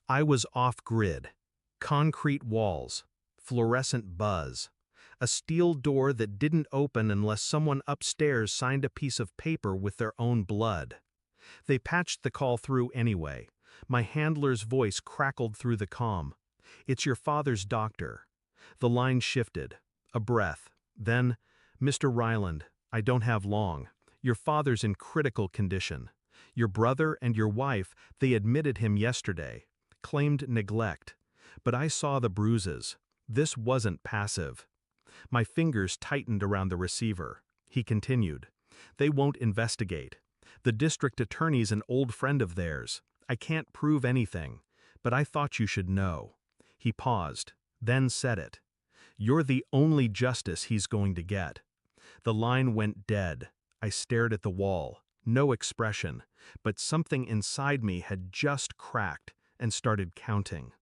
I was off-grid. Concrete walls, fluorescent buzz, a steel door that didn't open unless someone upstairs signed a piece of paper with their own blood. They patched the call through anyway. My handler's voice crackled through the comm. "It's your father's doctor." The line shifted. A breath. Then, "Mr. Ryland, I don't have long. Your father's in critical condition. Your brother and your wife, they admitted him yesterday. Claimed neglect. But I saw the bruises. This wasn't passive." My fingers tightened around the receiver. He continued. "They won't investigate. The district attorney's an old friend of theirs. I can't prove anything, but I thought you should know." He paused, then said it. "You're the only justice he's going to get." The line went dead. I stared at the wall. No expression, but something inside me had just cracked and started counting.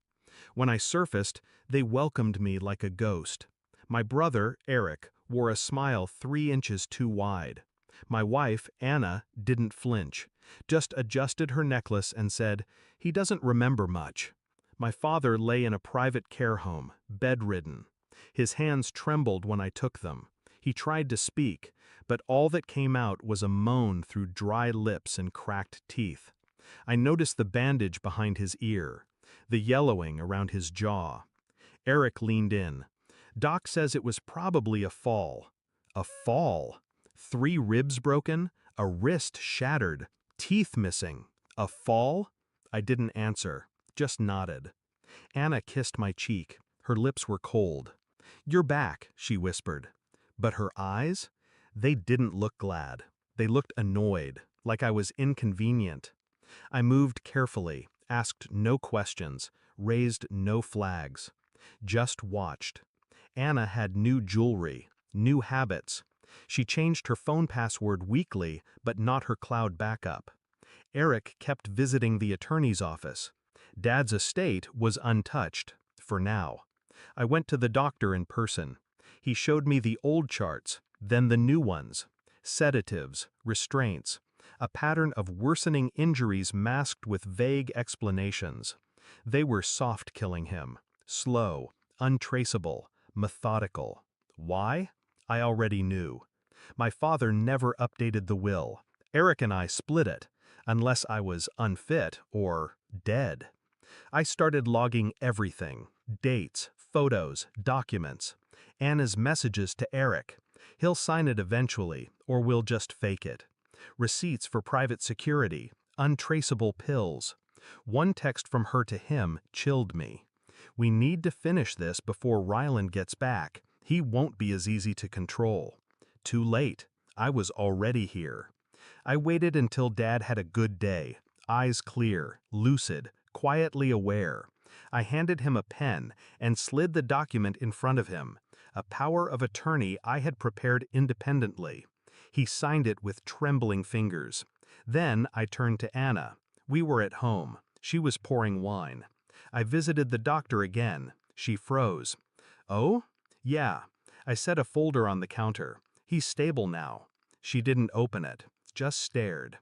When I surfaced, they welcomed me like a ghost. My brother, Eric, wore a smile 3 inches too wide. My wife, Anna, didn't flinch, just adjusted her necklace and said, "He doesn't remember much." My father lay in a private care home, bedridden. His hands trembled when I took them. He tried to speak, but all that came out was a moan through dry lips and cracked teeth. I noticed the bandage behind his ear, the yellowing around his jaw. Eric leaned in. "Doc says it was probably a fall." A fall? 3 ribs broken, a wrist shattered, teeth missing. A fall? I didn't answer, just nodded. Anna kissed my cheek. Her lips were cold. "You're back," she whispered. But her eyes? They didn't look glad. They looked annoyed, like I was inconvenient. I moved carefully, asked no questions, raised no flags. Just watched. Anna had new jewelry, new habits. She changed her phone password weekly, but not her cloud backup. Eric kept visiting the attorney's office. Dad's estate was untouched, for now. I went to the doctor in person. He showed me the old charts, then the new ones. Sedatives, restraints, a pattern of worsening injuries masked with vague explanations. They were soft-killing him, slow, untraceable, methodical. Why? I already knew. My father never updated the will. Eric and I split it, unless I was unfit or dead. I started logging everything: dates, photos, documents. Anna's messages to Eric. He'll sign it eventually, or we'll just fake it. Receipts for private security, untraceable pills. One text from her to him chilled me. "We need to finish this before Ryland gets back. He won't be as easy to control." Too late. I was already here. I waited until Dad had a good day, eyes clear, lucid, quietly aware. I handed him a pen and slid the document in front of him, a power of attorney I had prepared independently. He signed it with trembling fingers. Then I turned to Anna. We were at home. She was pouring wine. I visited the doctor again. She froze. "Oh? Yeah." I set a folder on the counter. "He's stable now." She didn't open it, just stared.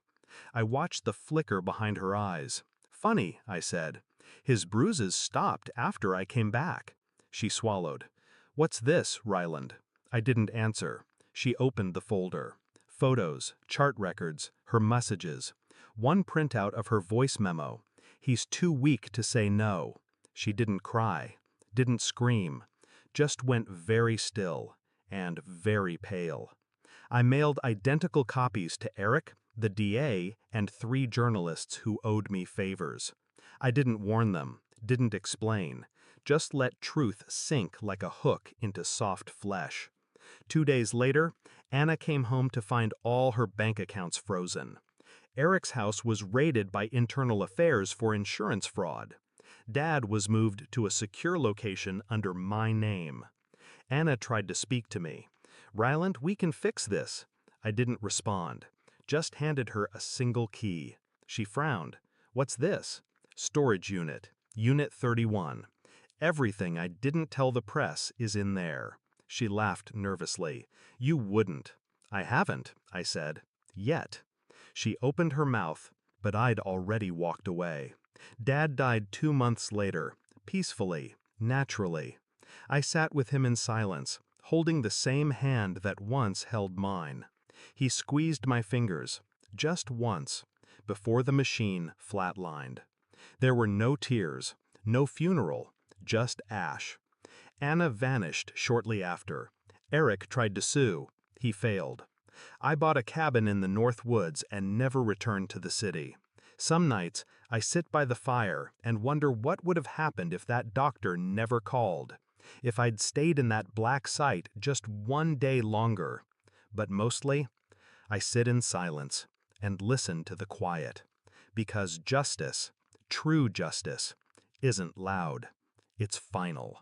I watched the flicker behind her eyes. "Funny," I said. "His bruises stopped after I came back." She swallowed. "What's this, Ryland?" I didn't answer. She opened the folder. Photos, chart records, her messages. One printout of her voice memo. "He's too weak to say no." She didn't cry, didn't scream, just went very still and very pale. I mailed identical copies to Eric, the DA, and 3 journalists who owed me favors. I didn't warn them, didn't explain, just let truth sink like a hook into soft flesh. 2 days later, Anna came home to find all her bank accounts frozen. Eric's house was raided by Internal Affairs for insurance fraud. Dad was moved to a secure location under my name. Anna tried to speak to me. "Ryland, we can fix this." I didn't respond, just handed her a single key. She frowned. "What's this?" "Storage unit, Unit 31. Everything I didn't tell the press is in there." She laughed nervously. "You wouldn't." "I haven't," I said. "Yet." She opened her mouth, but I'd already walked away. Dad died 2 months later, peacefully, naturally. I sat with him in silence, holding the same hand that once held mine. He squeezed my fingers, just once, before the machine flatlined. There were no tears, no funeral, just ash. Anna vanished shortly after. Eric tried to sue. He failed. I bought a cabin in the North Woods and never returned to the city. Some nights, I sit by the fire and wonder what would have happened if that doctor never called, if I'd stayed in that black site just one day longer. But mostly, I sit in silence and listen to the quiet, because justice, true justice, isn't loud. It's final.